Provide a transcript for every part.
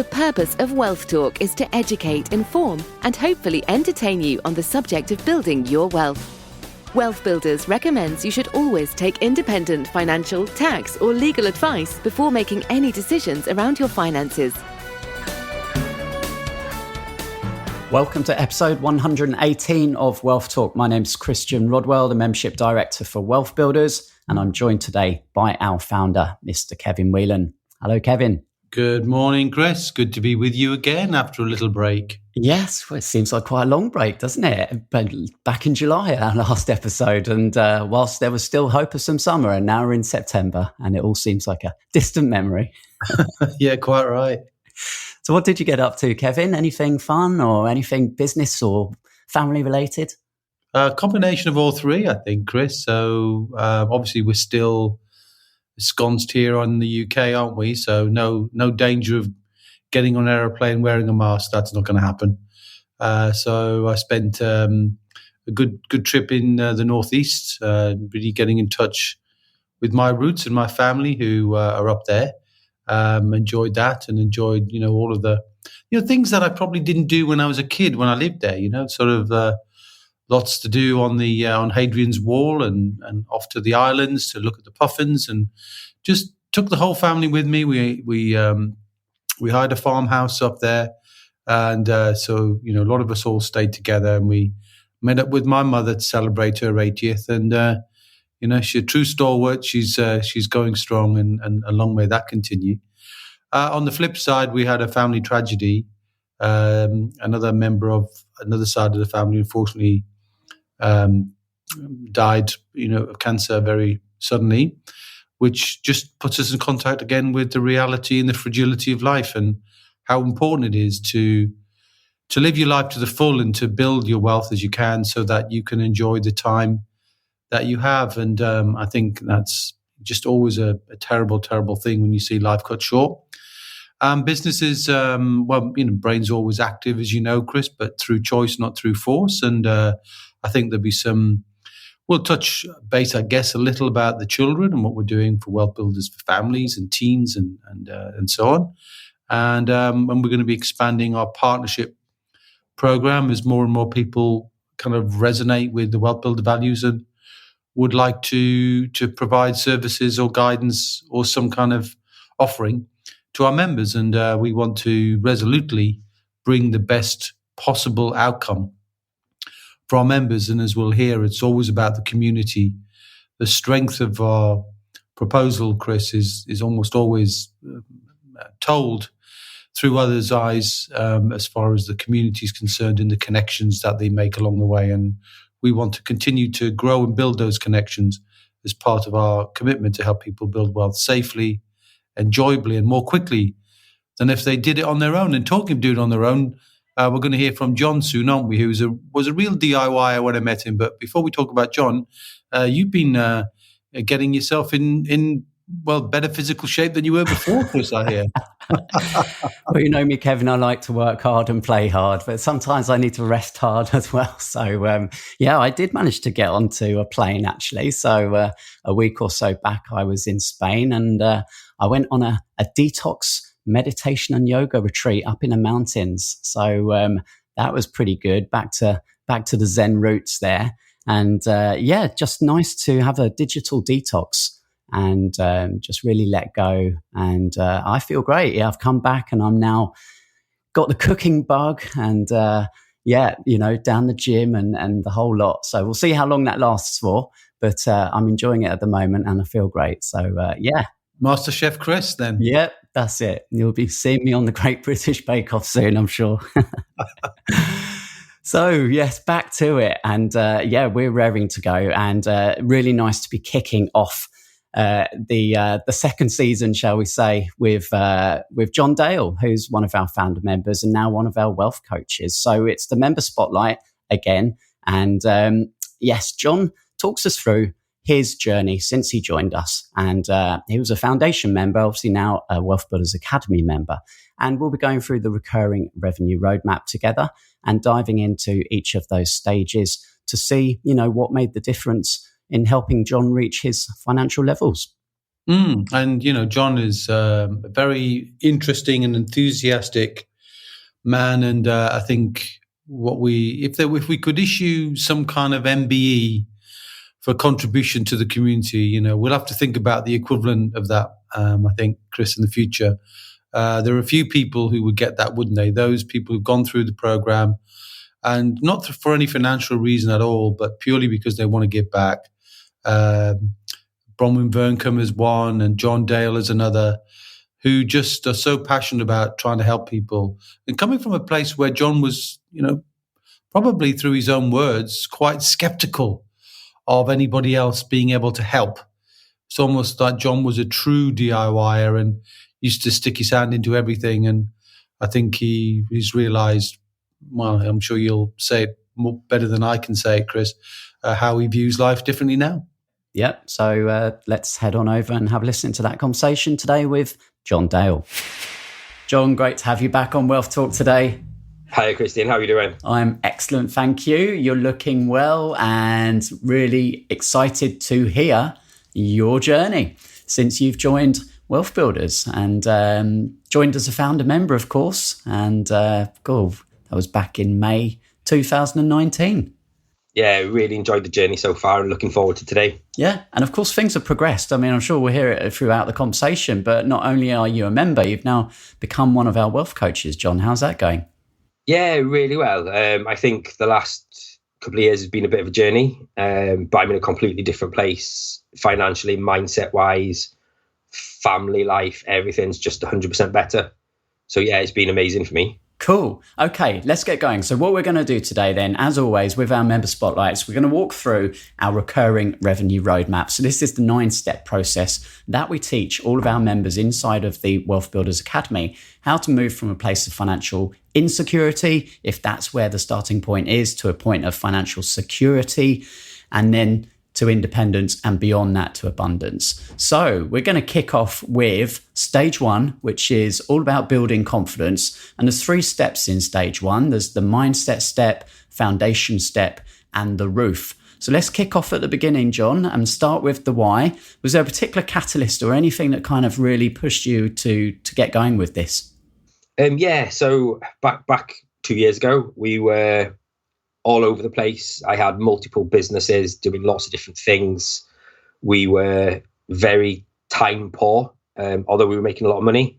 The purpose of Wealth Talk is to educate, inform, and hopefully entertain you on the subject of building your wealth. Wealth Builders recommends you should always take independent financial, tax, or legal advice before making any decisions around your finances. Welcome to episode 118 of Wealth Talk. My name's Christian Rodwell, the Membership Director for Wealth Builders, and I'm joined today by our founder, Mr. Kevin Whelan. Hello, Kevin. Good morning, Chris. Good to be with you again after a little break. Yes, well, it seems like quite a long break, doesn't it? But back in July, our last episode, and whilst there was still hope of some summer, and now we're in September, and it all seems like a distant memory. Yeah, quite right. So what did you get up to, Kevin? Anything fun or anything business or family related? A combination of all three, I think, Chris. So obviously we're still ensconced here in the UK, aren't we? So no danger of getting on an aeroplane wearing a mask. That's not going to happen. So I spent a good trip in the northeast, really getting in touch with my roots and my family who are up there. Enjoyed that and enjoyed, all of the, things that I probably didn't do when I was a kid, when I lived there, sort of lots to do on the on Hadrian's Wall and off to the islands to look at the puffins, and just took the whole family with me. We hired a farmhouse up there, and so a lot of us all stayed together, and we met up with my mother to celebrate her 80th, and she's a true stalwart. She's going strong, and long may that continue. On the flip side, we had a family tragedy. Another member of another side of the family, unfortunately, died, of cancer very suddenly, which just puts us in contact again with the reality and the fragility of life, and how important it is to live your life to the full and to build your wealth as you can, so that you can enjoy the time that you have. And I think that's just always a terrible, terrible thing when you see life cut short. Businesses, brain's always active, as you know, Chris, but through choice, not through force. And I think there'll be we'll touch base, I guess, a little about the children and what we're doing for Wealth Builders for families and teens and so on. And we're going to be expanding our partnership program as more and more people kind of resonate with the Wealth Builder values and would like to provide services or guidance or some kind of offering to our members. And we want to resolutely bring the best possible outcome for our members. And as we'll hear, it's always about the community. The strength of our proposal, Chris, is almost always told through others' eyes as far as the community is concerned and the connections that they make along the way. And we want to continue to grow and build those connections as part of our commitment to help people build wealth safely, enjoyably, and more quickly than if they did it on their own. And talking of doing it on their own, we're going to hear from Jon soon, aren't we? Who was a real DIYer when I met him. But before we talk about Jon, you've been getting yourself in better physical shape than you were before, Chris, I hear. Well, you know me, Kevin, I like to work hard and play hard, but sometimes I need to rest hard as well. So, I did manage to get onto a plane, actually. So a week or so back, I was in Spain, and I went on a detox meditation and yoga retreat up in the mountains. So that was pretty good. Back to the Zen roots there. And just nice to have a digital detox and just really let go. And I feel great. Yeah, I've come back and I'm now got the cooking bug and, down the gym and the whole lot. So we'll see how long that lasts for. But I'm enjoying it at the moment and I feel great. So, Master Chef Chris, then. Yep, that's it. You'll be seeing me on the Great British Bake Off soon, I'm sure. So, yes, back to it. And we're raring to go, and really nice to be kicking off the second season, shall we say, with Jon Dale, who's one of our founder members and now one of our wealth coaches. So it's the member spotlight again. And Jon talks us through his journey since he joined us. And he was a foundation member, obviously now a WealthBuilders Academy member. And we'll be going through the recurring revenue roadmap together and diving into each of those stages to see, what made the difference in helping Jon reach his financial levels. And, John is a very interesting and enthusiastic man. And I think if we could issue some kind of MBE for contribution to the community, we'll have to think about the equivalent of that, I think, Chris, in the future. There are a few people who would get that, wouldn't they? Those people who've gone through the program, and not for any financial reason at all, but purely because they want to give back. Bronwyn Verncombe is one, and Jon Dale is another, who just are so passionate about trying to help people. And coming from a place where John was, probably through his own words, quite skeptical of anybody else being able to help. It's almost like John was a true DIYer and used to stick his hand into everything. And I think he's realised, well, I'm sure you'll say it more better than I can say it, Chris, how he views life differently now. Yep. So let's head on over and have a listen to that conversation today with Jon Dale. Jon, great to have you back on Wealth Talk today. Hi, Christian. How are you doing? I'm excellent, thank you. You're looking well and really excited to hear your journey since you've joined Wealth Builders and joined as a founder member, of course. And that was back in May 2019. Yeah, really enjoyed the journey so far and looking forward to today. Yeah, and of course things have progressed. I mean, I'm sure we'll hear it throughout the conversation, but not only are you a member, you've now become one of our wealth coaches. Jon, how's that going? Yeah, really well. I think the last couple of years has been a bit of a journey, but I'm in a completely different place financially, mindset-wise, family life, everything's just 100% better. So yeah, it's been amazing for me. Cool. Okay, let's get going. So what we're going to do today then, as always, with our member spotlights, we're going to walk through our recurring revenue roadmap. So this is the 9-step process that we teach all of our members inside of the Wealth Builders Academy, how to move from a place of financial insecurity, if that's where the starting point is, to a point of financial security, and then to independence, and beyond that to abundance. So we're going to kick off with stage 1, which is all about building confidence. And there's 3 steps in stage 1. There's the mindset step, foundation step, and the roof. So let's kick off at the beginning, Jon, and start with the why. Was there a particular catalyst or anything that kind of really pushed you to get going with this? So back 2 years ago, we were all over the place. I had multiple businesses doing lots of different things. We were very time poor, although we were making a lot of money.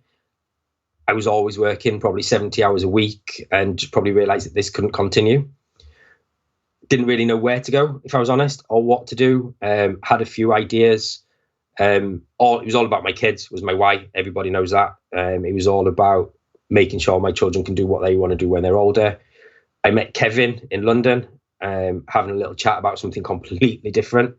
I was always working probably 70 hours a week and probably realized that this couldn't continue. Didn't really know where to go, if I was honest, or what to do. Had a few ideas. It was all about my kids, was my why. Everybody knows that. It was all about making sure my children can do what they want to do when they're older. I met Kevin in London, having a little chat about something completely different.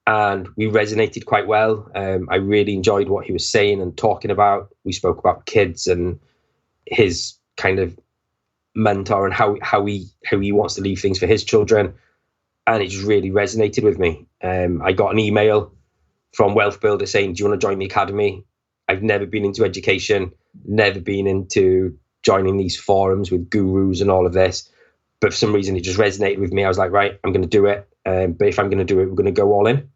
And we resonated quite well. I really enjoyed what he was saying and talking about. We spoke about kids and his kind of mentor and how he wants to leave things for his children. And it just really resonated with me. I got an email from Wealth Builder saying, do you want to join the academy? I've never been into education, never been into joining these forums with gurus and all of this, but for some reason it just resonated with me. I was like, right, I'm going to do it. But if I'm going to do it, we're going to go all in.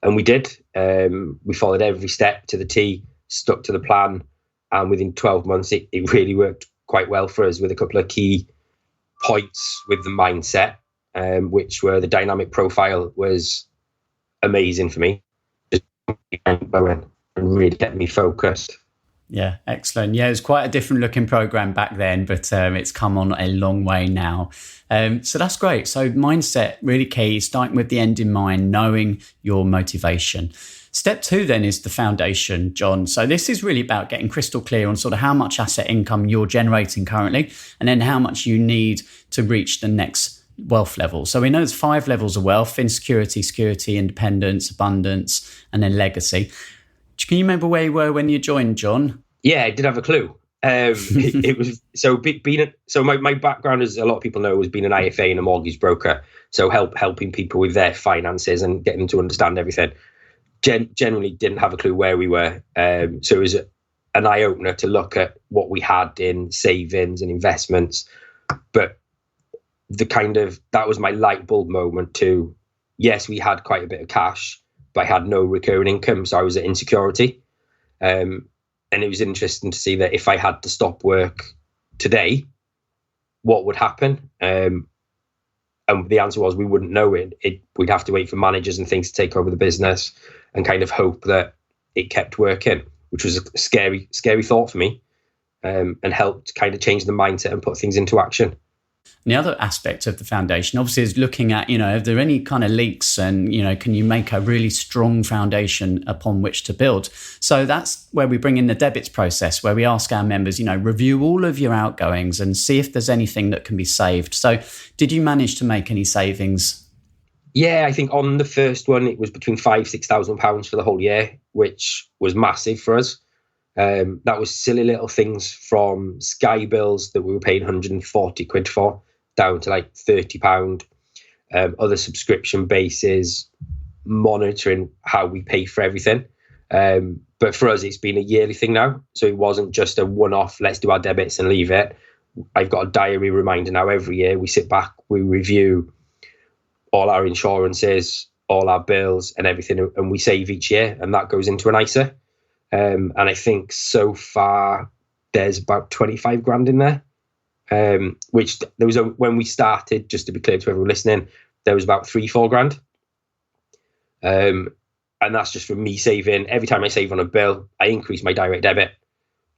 And we did. We followed every step to the T, stuck to the plan. And within 12 months, it really worked quite well for us with a couple of key points with the mindset, which were the dynamic profile was amazing for me. Just and really get me focused. Yeah, excellent. Yeah, it was quite a different looking program back then, but it's come on a long way now. So that's great. So mindset, really key, starting with the end in mind, knowing your motivation. Step 2 then is the foundation, Jon. So this is really about getting crystal clear on sort of how much asset income you're generating currently, and then how much you need to reach the next wealth level. So we know there's 5 levels of wealth: insecurity, security, independence, abundance, and then legacy. Can you remember where you were when you joined, Jon? Yeah, I did have a clue. It was so my background, as a lot of people know, was being an IFA and a mortgage broker. So helping people with their finances and getting them to understand everything. Generally didn't have a clue where we were. So it was an eye opener to look at what we had in savings and investments. But that was my light bulb moment to, yes, we had quite a bit of cash, but I had no recurring income, so I was at insecurity. And it was interesting to see that if I had to stop work today, what would happen? And the answer was we wouldn't know it. We'd have to wait for managers and things to take over the business and kind of hope that it kept working, which was a scary thought for me, and helped kind of change the mindset and put things into action. And the other aspect of the foundation, obviously, is looking at, if there are any kind of leaks and, can you make a really strong foundation upon which to build? So that's where we bring in the debits process, where we ask our members, review all of your outgoings and see if there's anything that can be saved. So did you manage to make any savings? Yeah, I think on the first one, it was between £5,000-6,000 for the whole year, which was massive for us. That was silly little things from Sky bills that we were paying 140 quid for, down to like £30, other subscription bases, monitoring how we pay for everything. But for us, it's been a yearly thing now. So it wasn't just a one-off, let's do our debits and leave it. I've got a diary reminder now every year. We sit back, we review all our insurances, all our bills and everything, and we save each year, and that goes into an ISA. And I think so far there's about 25 grand in there, which there was when we started, just to be clear to everyone listening, there was about 3-4 grand. And that's just from me saving. Every time I save on a bill, I increase my direct debit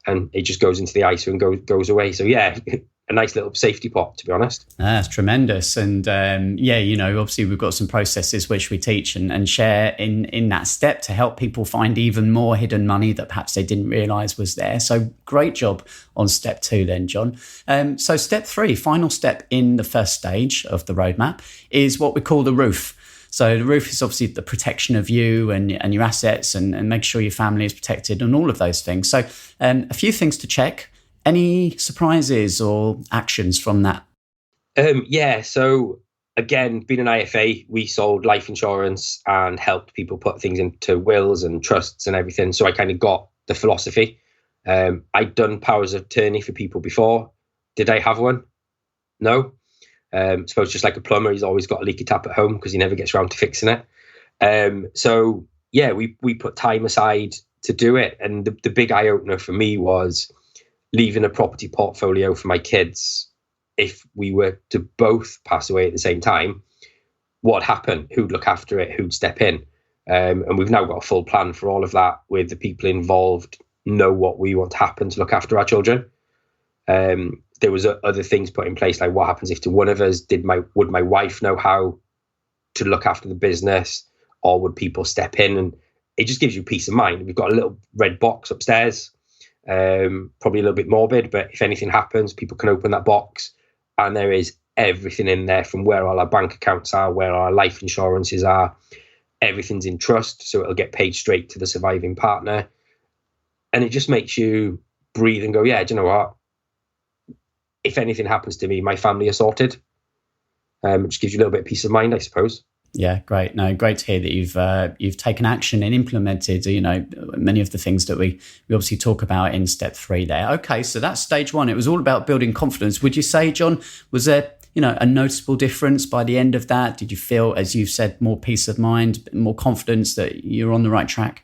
and it just goes into the ISA and goes away. So yeah, a nice little safety pot, to be honest. That's tremendous. And obviously we've got some processes which we teach and share in that step to help people find even more hidden money that perhaps they didn't realise was there. So great job on step 2 then, Jon. So step 3, final step in the first stage of the roadmap, is what we call the roof. So the roof is obviously the protection of you and your assets and make sure your family is protected and all of those things. So a few things to check. Any surprises or actions from that? So again, being an IFA, we sold life insurance and helped people put things into wills and trusts and everything. So I kind of got the philosophy. I'd done powers of attorney for people before. Did I have one? No. I suppose just like a plumber, he's always got a leaky tap at home because he never gets around to fixing it. So yeah, we put time aside to do it. And the big eye opener for me was leaving a property portfolio for my kids. If we were to both pass away at the same time, what happened? Who'd look after it? Who'd step in? And we've now got a full plan for all of that, with the people involved know what we want to happen to look after our children. There was other things put in place, like what happens if to one of us, would my wife know how to look after the business, or would people step in? And it just gives you peace of mind. We've got a little red box upstairs, probably a little bit morbid, but if anything happens, people can open that box and there is everything in there, from where all our bank accounts are, where our life insurances are. Everything's in trust, so it'll get paid straight to the surviving partner. And it just makes you breathe and go, yeah, do you know what? If anything happens to me, my family are sorted. It just gives you a little bit of peace of mind, I suppose. Yeah, great. No, great to hear that you've taken action and implemented, many of the things that we obviously talk about in step 3 there. Okay, so that's stage 1. It was all about building confidence. Would you say, Jon, was there, a noticeable difference by the end of that? Did you feel, as you've said, more peace of mind, more confidence that you're on the right track?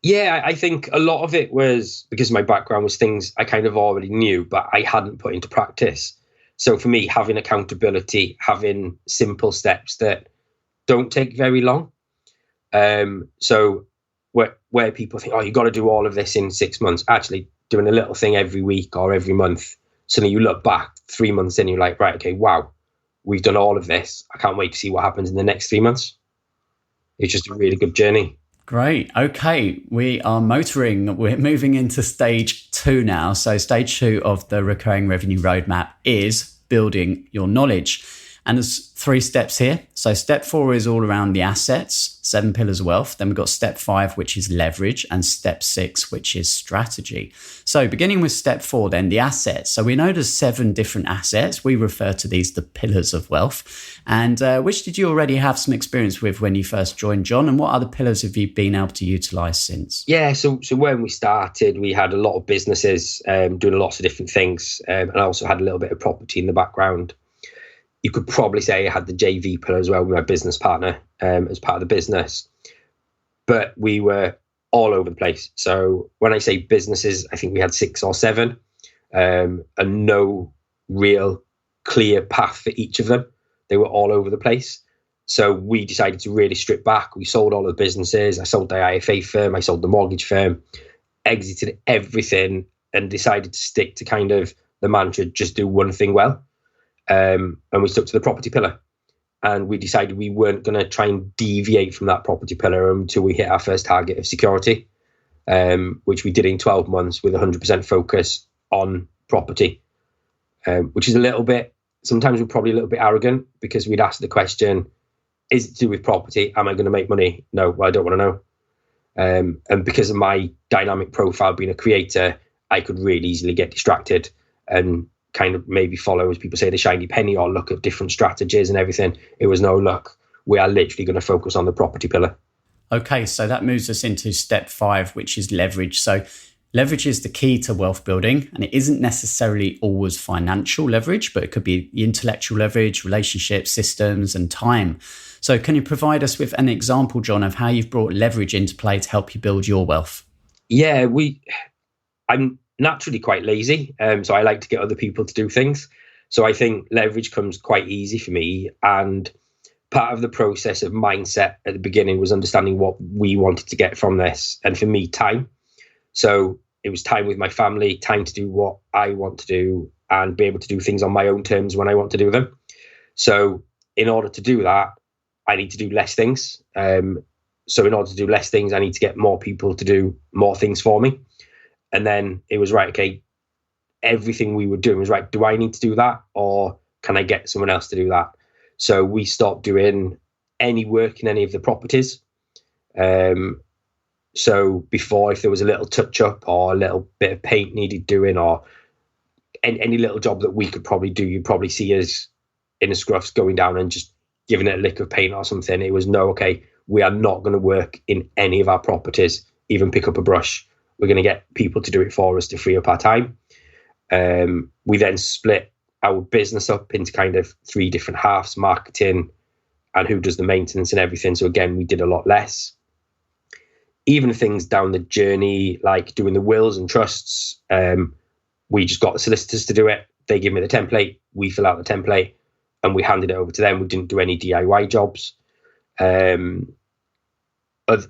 Yeah, I think a lot of it was because my background was things I kind of already knew, but I hadn't put into practice. So for me, having accountability, having simple steps that don't take very long. So where people think, oh, you got to do all of this in 6 months, actually doing a little thing every week or every month. Suddenly you look back 3 months in, you're like, right, okay, wow, we've done all of this. I can't wait to see what happens in the next 3 months. It's just a really good journey. Great. Okay, we are motoring. We're moving into stage 2 now. So stage 2 of the recurring revenue roadmap is building your knowledge. And there's 3 steps here. So step 4 is all around the assets, 7 pillars of wealth. Then we've got step 5, which is leverage, and step 6, which is strategy. So beginning with step 4, then the assets. So we know there's 7 different assets. We refer to these the pillars of wealth. And which did you already have some experience with when you first joined, Jon? And what other pillars have you been able to utilize since? Yeah, so when we started, we had a lot of businesses doing lots of different things. And I also had a little bit of property in the background. You could probably say I had the JV pillar as well with my business partner as part of the business. but we were all over the place. So when I say businesses, I think we had 6 or 7, and no real clear path for each of them. They were all over the place. So we decided to really strip back. We sold all the businesses. I sold the IFA firm. I sold the mortgage firm, exited everything, and decided to stick to kind of the mantra, just do one thing well. And we stuck to the property pillar. And we decided we weren't going to try and deviate from that property pillar until we hit our first target of security, which we did in 12 months with 100% focus on property, which is a little bit, sometimes we're probably a little bit arrogant, because we'd ask the question, is it to do with property? Am I going to make money? No, well, I don't want to know. And because of my dynamic profile being a creator, I could really easily get distracted and kind of maybe follow, as people say, the shiny penny, or look at different strategies and everything. It was no, look, we are literally going to focus on the property pillar. Okay, so that moves us into step 5, which is leverage. So leverage is the key to wealth building, and it isn't necessarily always financial leverage, but it could be intellectual leverage, relationships, systems, and time. So can you provide us with an example, Jon, of how you've brought leverage into play to help you build your wealth? Yeah, I'm naturally quite lazy, so I like to get other people to do things. So I think leverage comes quite easy for me, and part of the process of mindset at the beginning was understanding what we wanted to get from this, and for me, time. So it was time with my family, time to do what I want to do, and be able to do things on my own terms when I want to do them. So in order to do that, I need to do less things. So in order to do less things, I need to get more people to do more things for me. And then it was right, okay, everything we were doing was right, do I need to do that, or can I get someone else to do that? So we stopped doing any work in any of the properties. So before, if there was a little touch up or a little bit of paint needed doing, or any little job that we could probably do, you'd probably see us in the scruffs going down and just giving it a lick of paint or something. It was no, okay, we are not going to work in any of our properties, even pick up a brush. We're going to get people to do it for us to free up our time. We then split our business up into kind of 3 different halves, marketing and who does the maintenance and everything. So again, we did a lot less. Even things down the journey, like doing the wills and trusts, we just got the solicitors to do it. They give me the template, we fill out the template, and we handed it over to them. We didn't do any DIY jobs.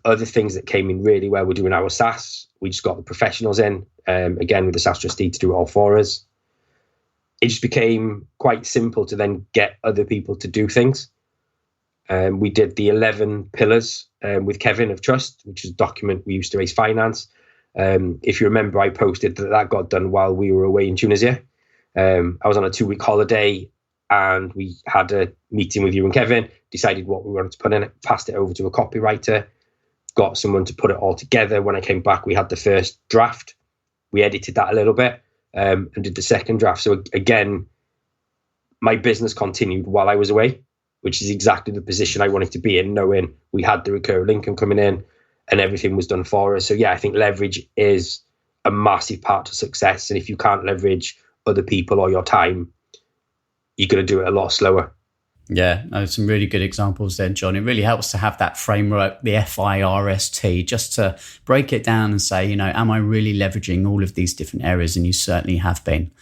Other things that came in really well, we're doing our SSAS. We just got the professionals in, again, with the SSAS trustee to do it all for us. It just became quite simple to then get other people to do things. We did the 11 pillars with Kevin of Trust, which is a document we used to raise finance. If you remember, I posted that got done while we were away in Tunisia. I was on a 2-week holiday, and we had a meeting with you and Kevin, decided what we wanted to put in it, passed it over to a copywriter, got someone to put it all together. When I came back, we had the first draft. We edited that a little bit and did the second draft. So again, my business continued while I was away, which is exactly the position I wanted to be in, knowing we had the recurring income coming in and everything was done for us. So yeah, I think leverage is a massive part to success. And if you can't leverage other people or your time, you're going to do it a lot slower. Yeah, some really good examples there, Jon. It really helps to have that framework, the FIRST, just to break it down and say, am I really leveraging all of these different areas? And you certainly have been.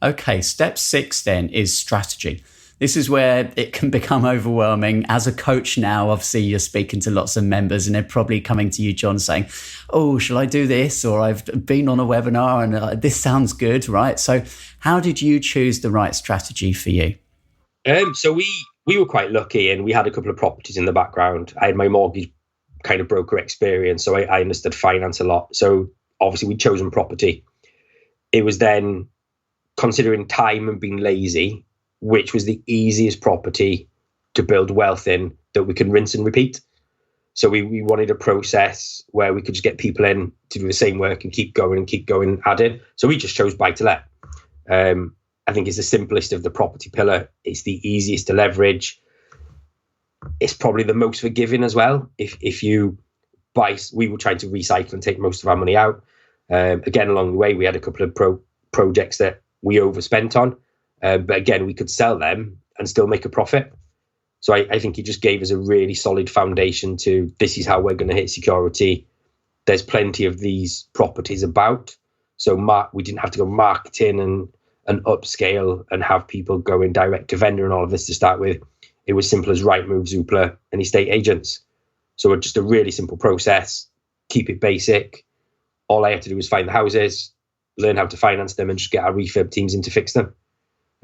Okay, step 6 then is strategy. This is where it can become overwhelming. As a coach now, obviously you're speaking to lots of members and they're probably coming to you, Jon, saying, oh, shall I do this? Or I've been on a webinar and this sounds good, right? So how did you choose the right strategy for you? So we were quite lucky, and we had a couple of properties in the background. I had my mortgage kind of broker experience, so I understood finance a lot. So obviously we'd chosen property. It was then considering time and being lazy, which was the easiest property to build wealth in that we can rinse and repeat. So we wanted a process where we could just get people in to do the same work and keep going, adding. So we just chose buy to let. I think it's the simplest of the property pillar. It's the easiest to leverage. It's probably the most forgiving as well. If you buy, we were trying to recycle and take most of our money out. Again, along the way, we had a couple of projects that we overspent on. But again, we could sell them and still make a profit. So I think he just gave us a really solid foundation to, this is how we're going to hit security. There's plenty of these properties about. So we didn't have to go marketing and upscale and have people go in direct to vendor and all of this to start with. It was simple as Rightmove, Zoopla, and estate agents. So just a really simple process, keep it basic. All I had to do was find the houses, learn how to finance them, and just get our refurb teams in to fix them.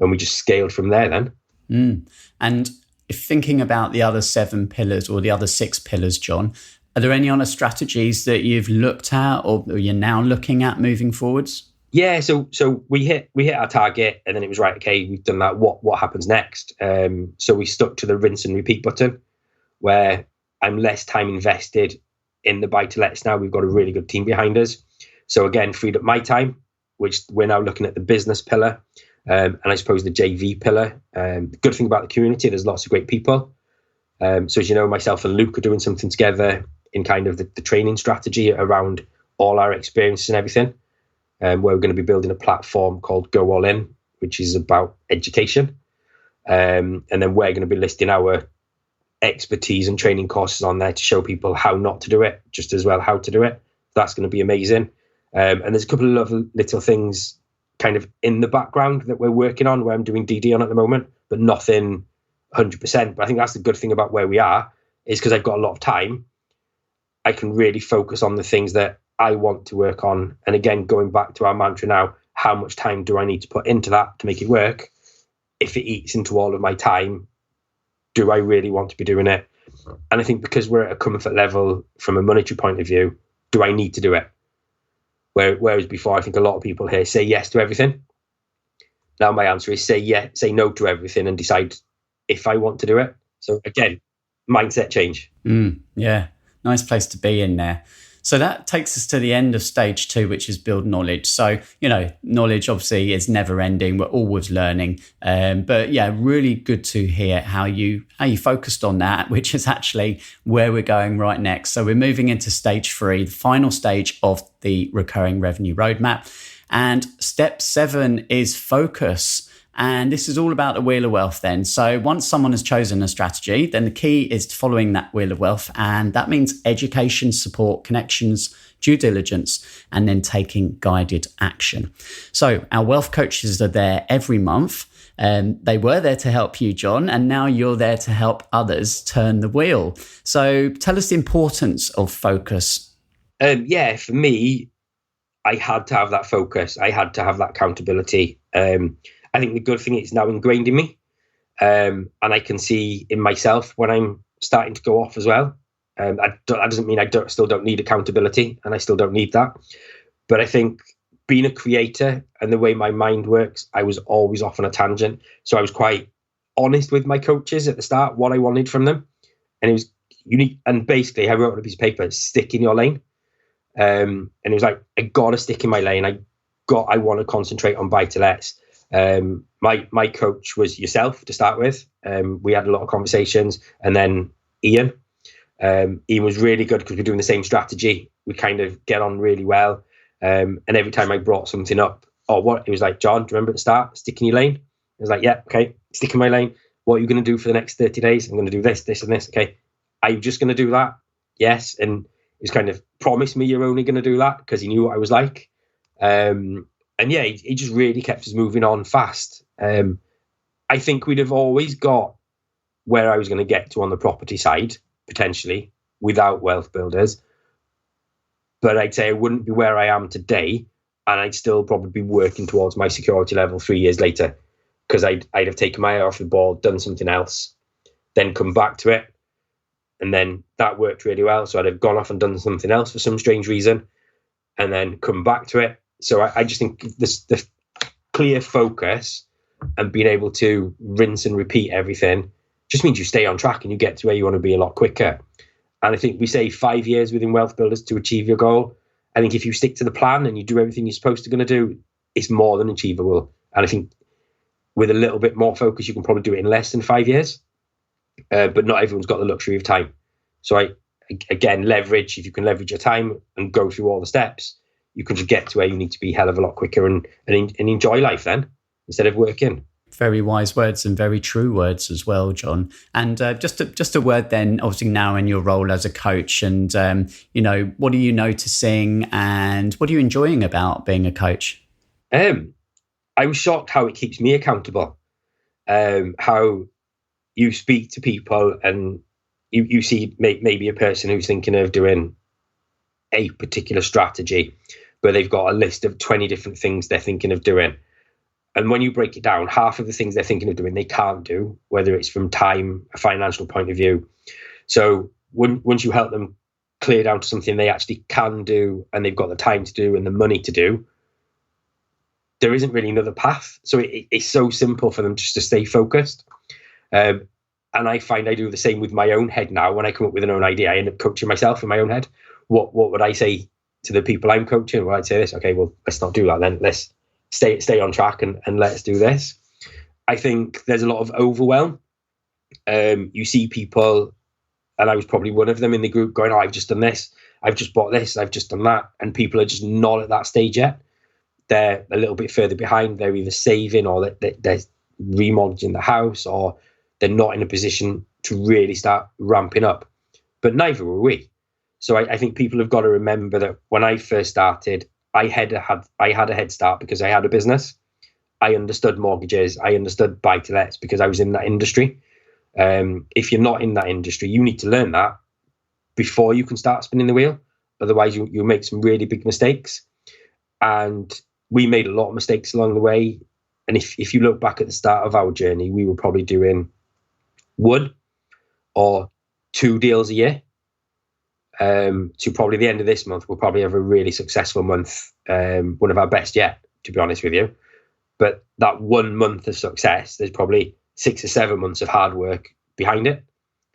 And we just scaled from there then. And if thinking about the other 7 pillars or the other 6 pillars, Jon, are there any other strategies that you've looked at or you're now looking at moving forwards? Yeah, so we hit our target, and then it was right. Okay, we've done that. What happens next? So we stuck to the rinse and repeat button, where I'm less time invested in the buy-to-lets now. We've got a really good team behind us. So again, freed up my time, which we're now looking at the business pillar, and I suppose the JV pillar. The good thing about the community, there's lots of great people. So as you know, myself and Luke are doing something together in kind of the training strategy around all our experiences and everything. Where we're going to be building a platform called Go All In, which is about education. And then we're going to be listing our expertise and training courses on there to show people how not to do it, just as well how to do it. That's going to be amazing. And there's a couple of little things kind of in the background that we're working on, where I'm doing DD on at the moment, but nothing 100%. But I think that's the good thing about where we are, is because I've got a lot of time, I can really focus on the things that I want to work on. And again, going back to our mantra now, how much time do I need to put into that to make it work? If it eats into all of my time, do I really want to be doing it? And I think because we're at a comfort level from a monetary point of view, do I need to do it? Whereas before, I think a lot of people here say yes to everything. Now my answer is say no to everything and decide if I want to do it. So again, mindset change. Yeah, nice place to be in there. So that takes us to the end of stage 2, which is build knowledge. So, knowledge obviously is never ending. We're always learning. But yeah, really good to hear how you focused on that, which is actually where we're going right next. So we're moving into stage 3, the final stage of the recurring revenue roadmap. And step 7 is focus. And this is all about the Wheel of Wealth then. So once someone has chosen a strategy, then the key is following that Wheel of Wealth. And that means education, support, connections, due diligence, and then taking guided action. So our wealth coaches are there every month. They were there to help you, Jon, and now you're there to help others turn the wheel. So tell us the importance of focus. For me, I had to have that focus. I had to have that accountability. I think the good thing is it's now ingrained in me, and I can see in myself when I'm starting to go off as well. That doesn't mean I still don't need accountability, and I still don't need that. But I think being a creator and the way my mind works, I was always off on a tangent. So I was quite honest with my coaches at the start, what I wanted from them. And it was unique. And basically I wrote on a piece of paper, stick in your lane. And it was like, I got to stick in my lane. I want to concentrate on buy-to-lets. My coach was yourself to start with. We had a lot of conversations, and then Ian was really good because we're doing the same strategy. We kind of get on really well. And every time I brought something up, it was like, Jon, do you remember at the start, stick in your lane? I was like, yeah, okay, stick in my lane. What are you going to do for the next 30 days? I'm going to do this, this, and this. Okay. Are you just going to do that? Yes. And he was kind of promised me you're only going to do that because he knew what I was like. And yeah, he just really kept us moving on fast. I think we'd have always got where I was going to get to on the property side, potentially, without Wealth Builders. But I'd say I wouldn't be where I am today, and I'd still probably be working towards my security level 3 years later, because I'd have taken my eye off the ball, done something else, then come back to it. And then that worked really well. So I'd have gone off and done something else for some strange reason, and then come back to it. So I just think the clear focus and being able to rinse and repeat everything just means you stay on track and you get to where you want to be a lot quicker. And I think we say 5 years within Wealth Builders to achieve your goal. I think if you stick to the plan and you do everything you're supposed to going to do, it's more than achievable. And I think with a little bit more focus, you can probably do it in less than 5 years. But not everyone's got the luxury of time. So again, leverage. If you can leverage your time and go through all the steps, you can just get to where you need to be a hell of a lot quicker and enjoy life then, instead of working. Very wise words and very true words as well, Jon. And just a word then, obviously now in your role as a coach, and what are you noticing and what are you enjoying about being a coach? I was shocked how it keeps me accountable. How you speak to people and you see maybe a person who's thinking of doing a particular strategy, but they've got a list of 20 different things they're thinking of doing. And when you break it down, half of the things they're thinking of doing, they can't do, whether it's from time, a financial point of view. So once you help them clear down to something they actually can do and they've got the time to do and the money to do, there isn't really another path. So it's so simple for them just to stay focused. And I find I do the same with my own head now. When I come up with an own idea, I end up coaching myself in my own head. What would I say to the people I'm coaching? Well, I'd say this, okay, well, let's not do that then. Let's stay on track and let's do this. I think there's a lot of overwhelm. You see people, and I was probably one of them in the group, going, oh, I've just done this, I've just bought this, I've just done that. And people are just not at that stage yet. They're a little bit further behind. They're either saving or they're remortgaging the house, or they're not in a position to really start ramping up. But neither were we. So I think people have got to remember that when I first started, I had a head start because I had a business. I understood mortgages. I understood buy-to-lets because I was in that industry. If you're not in that industry, you need to learn that before you can start spinning the wheel. Otherwise, you'll make some really big mistakes. And we made a lot of mistakes along the way. And if you look back at the start of our journey, we were probably doing 1 or 2 deals a year. To probably the end of this month, we'll probably have a really successful month, one of our best yet, to be honest with you. But that 1 month of success, there's probably 6 or 7 months of hard work behind it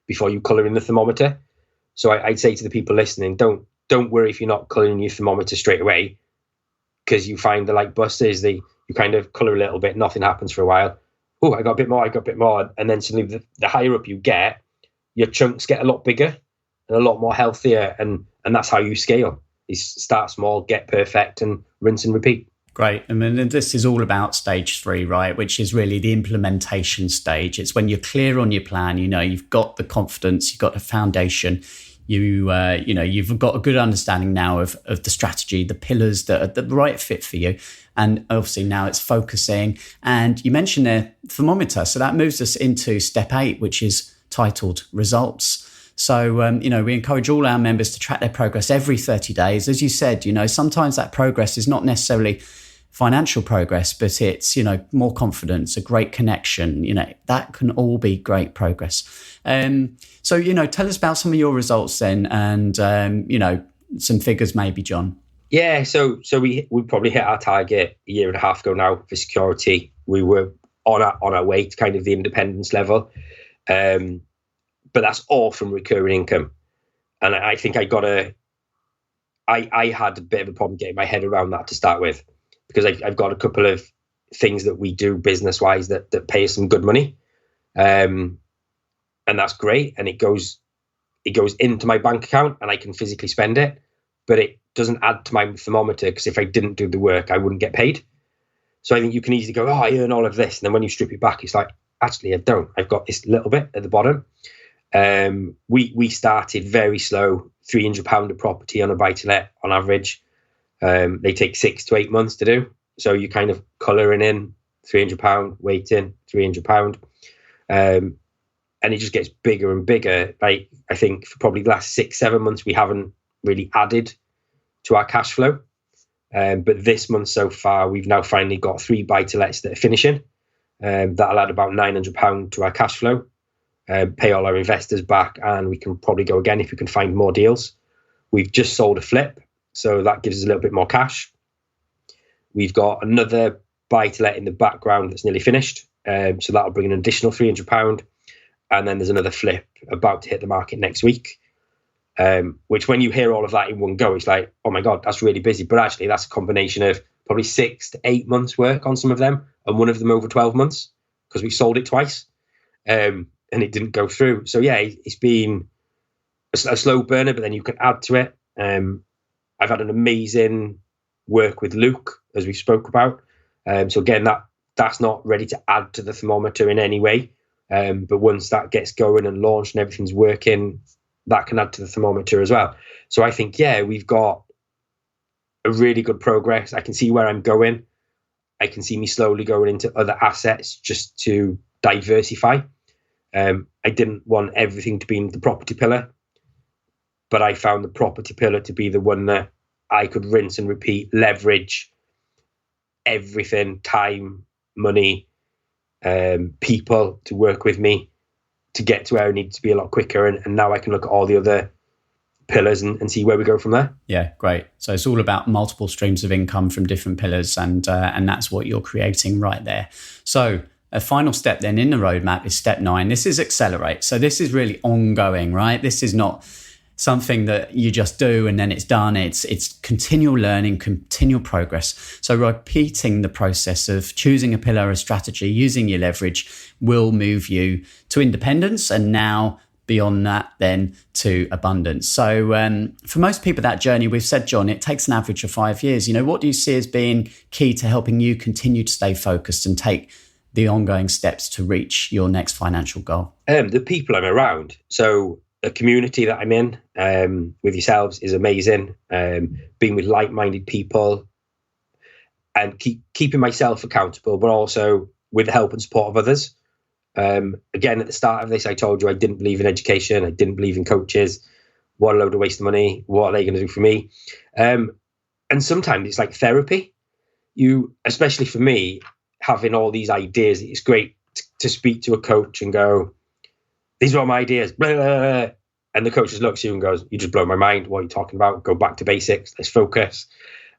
before you colour in the thermometer. So I'd say to the people listening, don't worry if you're not colouring your thermometer straight away, because you find the like buses, you kind of colour a little bit, nothing happens for a while. Oh, I got a bit more. And then suddenly the higher up you get, your chunks get a lot bigger and a lot more healthier. And that's how you scale. You start small, get perfect, and rinse and repeat. Great. I mean, this is all about stage 3, right? Which is really the implementation stage. It's when you're clear on your plan, you've got the confidence, you've got a foundation, you've got a good understanding now of the strategy, the pillars that are the right fit for you. And obviously now it's focusing. And you mentioned the thermometer. So that moves us into step 8, which is titled results. So, we encourage all our members to track their progress every 30 days. As you said, sometimes that progress is not necessarily financial progress, but it's, more confidence, a great connection, that can all be great progress. So, tell us about some of your results then and, some figures maybe, Jon. Yeah, so we probably hit our target a year and a half ago now for security. We were on our way to kind of the independence level. But that's all from recurring income. And I think I had a bit of a problem getting my head around that to start with, because I've got a couple of things that we do business-wise that pay us some good money. And that's great. And it goes into my bank account and I can physically spend it, but it doesn't add to my thermometer, because if I didn't do the work, I wouldn't get paid. So I think you can easily go, oh, I earn all of this. And then when you strip it back, it's like, actually, I don't. I've got this little bit at the bottom. We started very slow, £300 a property on a buy-to-let on average. They take 6 to 8 months to do. So you're kind of colouring in £300, waiting £300. And it just gets bigger and bigger. Like, I think for probably the last 6-7 months, we haven't really added to our cash flow. But this month so far, we've now finally got 3 buy-to-lets that are finishing. That'll add about £900 to our cash flow. Pay all our investors back, and we can probably go again if we can find more deals. We've just sold a flip, so that gives us a little bit more cash. We've got another buy-to-let in the background that's nearly finished, so that'll bring an additional £300. And then there's another flip about to hit the market next week, which when you hear all of that in one go, it's like, oh my God, that's really busy. But actually, that's a combination of probably 6 to 8 months work on some of them, and one of them over 12 months, because we sold it twice. And it didn't go through. So yeah, it's been a slow burner, but then you can add to it. I've had an amazing work with Luke, as we spoke about. So again, that that's not ready to add to the thermometer in any way. But once that gets going and launched and everything's working, that can add to the thermometer as well. So I think, we've got a really good progress. I can see where I'm going. I can see me slowly going into other assets just to diversify. I didn't want everything to be in the property pillar, but I found the property pillar to be the one that I could rinse and repeat, leverage everything, time, money, people to work with me to get to where I need to be a lot quicker. And now I can look at all the other pillars and see where we go from there. Yeah, great. So it's all about multiple streams of income from different pillars, and that's what you're creating right there. So a final step then in the roadmap is step 9. This is accelerate. So this is really ongoing, right? This is not something that you just do and then it's done. It's continual learning, continual progress. So repeating the process of choosing a pillar, a strategy, using your leverage will move you to independence, and now beyond that then to abundance. So for most people, that journey, we've said, Jon, it takes an average of 5 years. What do you see as being key to helping you continue to stay focused and take the ongoing steps to reach your next financial goal? The people I'm around. So the community that I'm in with yourselves is amazing. Being with like-minded people and keeping myself accountable, but also with the help and support of others. Again, at the start of this, I told you I didn't believe in education. I didn't believe in coaches. What a load of waste of money. What are they going to do for me? And sometimes it's like therapy. Especially for me, having all these ideas, it's great to speak to a coach and go, these are all my ideas. Blah, blah, blah. And the coach just looks at you and goes, you just blow my mind. What are you talking about? Go back to basics. Let's focus.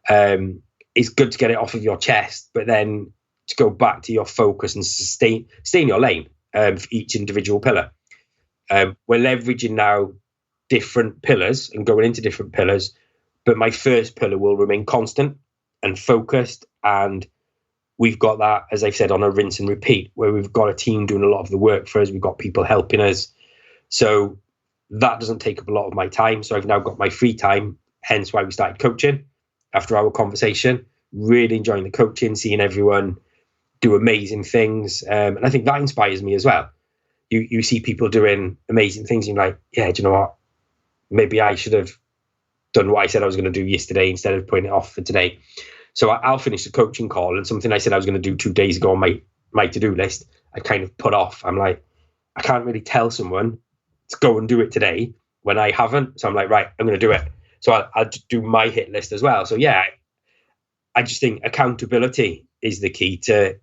It's good to get it off of your chest, but then to go back to your focus and stay in your lane for each individual pillar. We're leveraging now different pillars and going into different pillars, but my first pillar will remain constant and focused. And we've got that, as I've said, on a rinse and repeat, where we've got a team doing a lot of the work for us. We've got people helping us. So that doesn't take up a lot of my time. So I've now got my free time, hence why we started coaching after our conversation. Really enjoying the coaching, seeing everyone do amazing things. And I think that inspires me as well. You see people doing amazing things and you're like, yeah, do you know what? Maybe I should have done what I said I was going to do yesterday instead of putting it off for today. So I'll finish the coaching call, and something I said I was going to do 2 days ago on my to-do list, I kind of put off. I'm like, I can't really tell someone to go and do it today when I haven't. So I'm like, right, I'm going to do it. So I'll do my hit list as well. So yeah, I just think accountability is the key to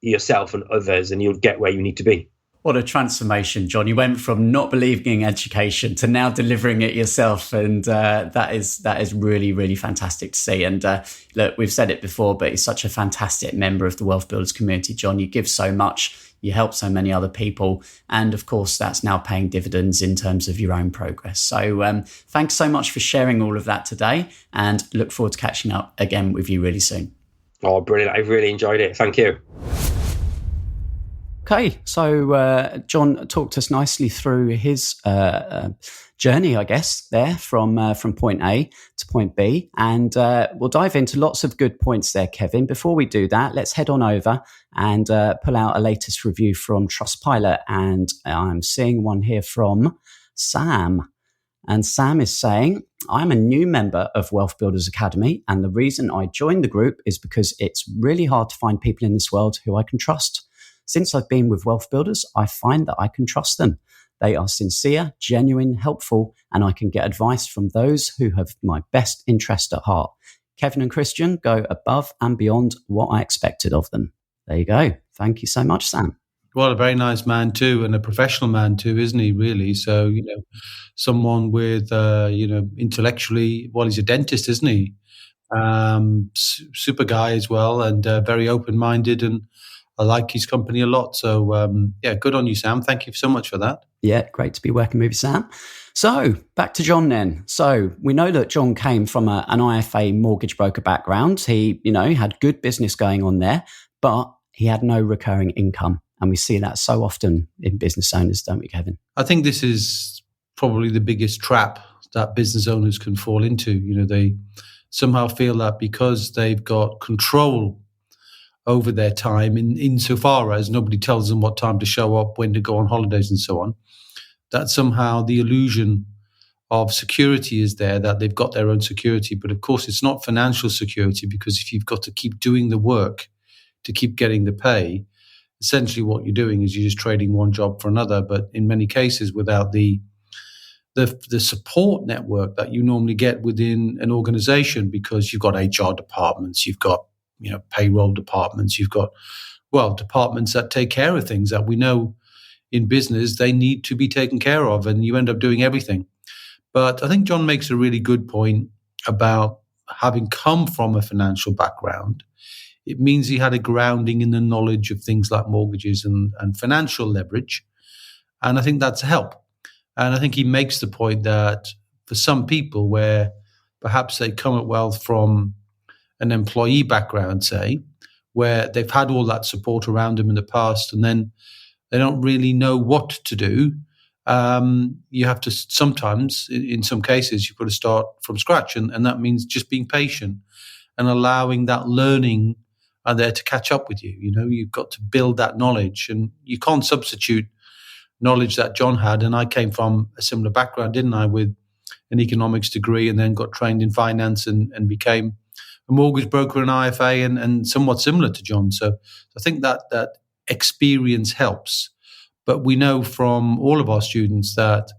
yourself and others, and you'll get where you need to be. What a transformation, Jon. You went from not believing in education to now delivering it yourself. And that is really, really fantastic to see. And look, we've said it before, but you're such a fantastic member of the Wealth Builders community, Jon. You give so much, you help so many other people. And of course, that's now paying dividends in terms of your own progress. So thanks so much for sharing all of that today, and look forward to catching up again with you really soon. Oh, brilliant. I've really enjoyed it. Thank you. Okay, so Jon talked us nicely through his journey, I guess, there from point A to point B. And we'll dive into lots of good points there, Kevin. Before we do that, let's head on over and pull out a latest review from Trustpilot. And I'm seeing one here from Sam. And Sam is saying, I'm a new member of Wealth Builders Academy, and the reason I joined the group is because it's really hard to find people in this world who I can trust. Since I've been with Wealth Builders, I find that I can trust them. They are sincere, genuine, helpful, and I can get advice from those who have my best interest at heart. Kevin and Christian go above and beyond what I expected of them. There you go. Thank you so much, Sam. Well, a very nice man too, and a professional man too, isn't he, really? So, someone with, intellectually, well, he's a dentist, isn't he? Super guy as well, and very open-minded, and I like his company a lot. So, good on you, Sam. Thank you so much for that. Yeah, great to be working with you, Sam. So, back to Jon then. So, we know that Jon came from an IFA mortgage broker background. He, had good business going on there, but he had no recurring income. And we see that so often in business owners, don't we, Kevin? I think this is probably the biggest trap that business owners can fall into. They somehow feel that because they've got control over their time, insofar as nobody tells them what time to show up, when to go on holidays and so on, that somehow the illusion of security is there, that they've got their own security. But of course, it's not financial security, because if you've got to keep doing the work to keep getting the pay, essentially what you're doing is you're just trading one job for another. But in many cases, without the support network that you normally get within an organization, because you've got HR departments, you've got payroll departments, you've got departments that take care of things that we know in business they need to be taken care of, and you end up doing everything. But I think Jon makes a really good point about having come from a financial background. It means he had a grounding in the knowledge of things like mortgages and financial leverage. And I think that's a help. And I think he makes the point that for some people where perhaps they come at wealth from an employee background, say, where they've had all that support around them in the past, and then they don't really know what to do, you have to sometimes, in some cases, you've got to start from scratch. And that means just being patient and allowing that learning there to catch up with you. You've got to build that knowledge, and you can't substitute knowledge that Jon had. And I came from a similar background, didn't I, with an economics degree, and then got trained in finance and became a mortgage broker and IFA, and somewhat similar to Jon. So I think that experience helps. But we know from all of our students that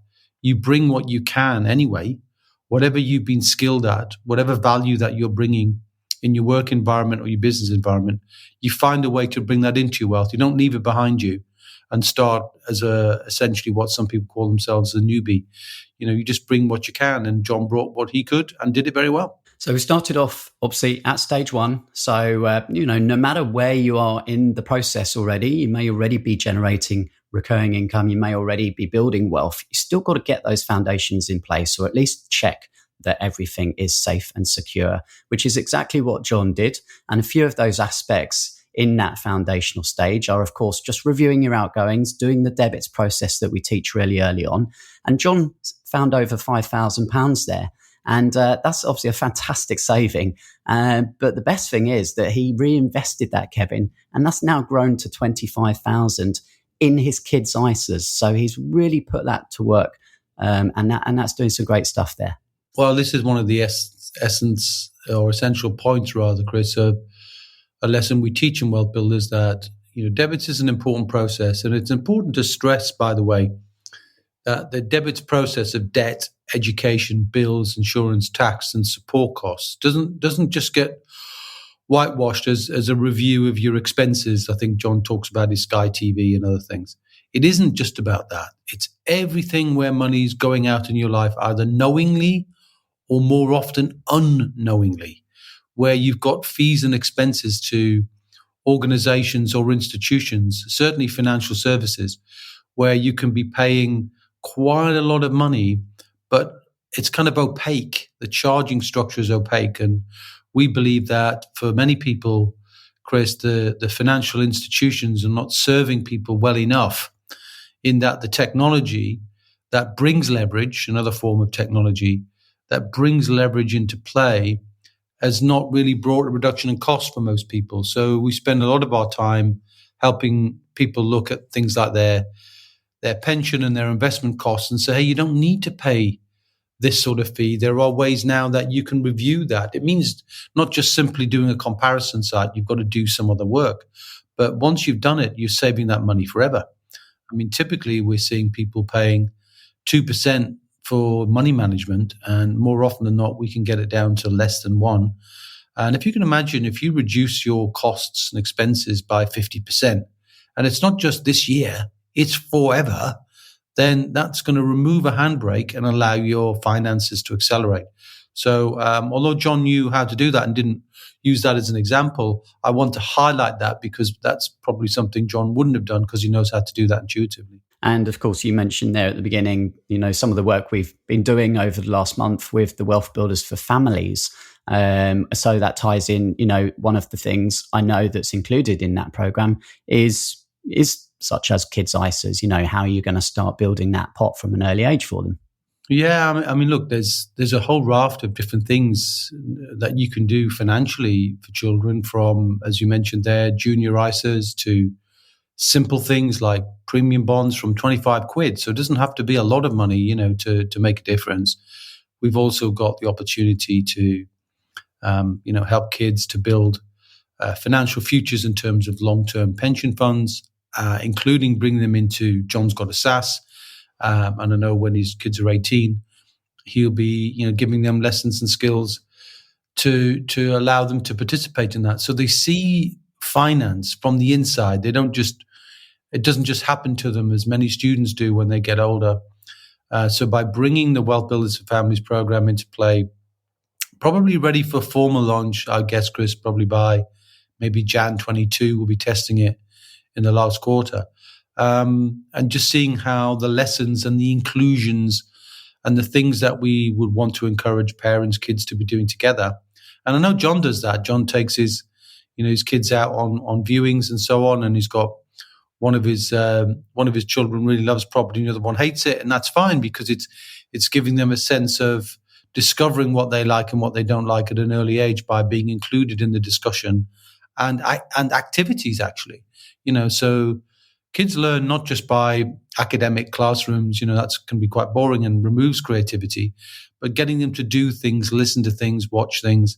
you bring what you can anyway, whatever you've been skilled at, whatever value that you're bringing in your work environment or your business environment, you find a way to bring that into your wealth. You don't leave it behind you and start as essentially what some people call themselves a newbie. You just bring what you can, and Jon brought what he could and did it very well. So we started off, obviously, at stage one. So, no matter where you are in the process already, you may already be generating recurring income, you may already be building wealth. You still got to get those foundations in place, or at least check that everything is safe and secure, which is exactly what Jon did. And a few of those aspects in that foundational stage are, of course, just reviewing your outgoings, doing the debits process that we teach really early on. And Jon found over £5,000 there. And that's obviously a fantastic saving. But the best thing is that he reinvested that, Kevin, and that's now grown to 25,000 in his kids' ISAs. So he's really put that to work. And that's doing some great stuff there. Well, this is one of the essence or essential points, rather, Chris, of a lesson we teach in Wealth Builders, that debits is an important process. And it's important to stress, by the way, that the debits process of debt, education, bills, insurance, tax, and support costs doesn't just get whitewashed as a review of your expenses. I think Jon talks about his Sky TV and other things. It isn't just about that. It's everything where money's going out in your life, either knowingly or more often unknowingly, where you've got fees and expenses to organizations or institutions, certainly financial services, where you can be paying quite a lot of money, but it's kind of opaque. The charging structure is opaque. And we believe that for many people, Chris, the financial institutions are not serving people well enough, in that the technology that brings leverage, another form of technology that brings leverage into play, has not really brought a reduction in cost for most people. So we spend a lot of our time helping people look at things like their pension and their investment costs and say, hey, you don't need to pay this sort of fee. There are ways now that you can review that. It means not just simply doing a comparison site. You've got to do some other work. But once you've done it, you're saving that money forever. I mean, typically we're seeing people paying 2% for money management, and more often than not, we can get it down to less than 1%. And if you can imagine, if you reduce your costs and expenses by 50%, and it's not just this year, it's forever, then that's going to remove a handbrake and allow your finances to accelerate. So although Jon knew how to do that and didn't use that as an example, I want to highlight that because that's probably something Jon wouldn't have done, because he knows how to do that intuitively. And of course, you mentioned there at the beginning, some of the work we've been doing over the last month with the Wealth Builders for Families. So that ties in, one of the things I know that's included in that program is such as kids' ISAs, how you're going to start building that pot from an early age for them. Yeah, I mean, look, there's a whole raft of different things that you can do financially for children, from, as you mentioned there, junior ISAs to simple things like premium bonds from 25 quid. So it doesn't have to be a lot of money, to make a difference. We've also got the opportunity to, help kids to build financial futures in terms of long-term pension funds, including bringing them into, John's got a SSAS. And I know when his kids are 18, he'll be, giving them lessons and skills to allow them to participate in that. So they see finance from the inside. It doesn't just happen to them as many students do when they get older. So by bringing the Wealth Builders for Families program into play, probably ready for formal launch, I guess, Chris, probably by maybe Jan 22, we'll be testing it in the last quarter. And just seeing how the lessons and the inclusions and the things that we would want to encourage parents, kids to be doing together. And I know John does that. John takes his kids out on viewings and so on, and he's got one of his children really loves property, and the other one hates it, and that's fine because it's giving them a sense of discovering what they like and what they don't like at an early age by being included in the discussion and activities, actually. So kids learn not just by academic classrooms, that can be quite boring and removes creativity, but getting them to do things, listen to things, watch things,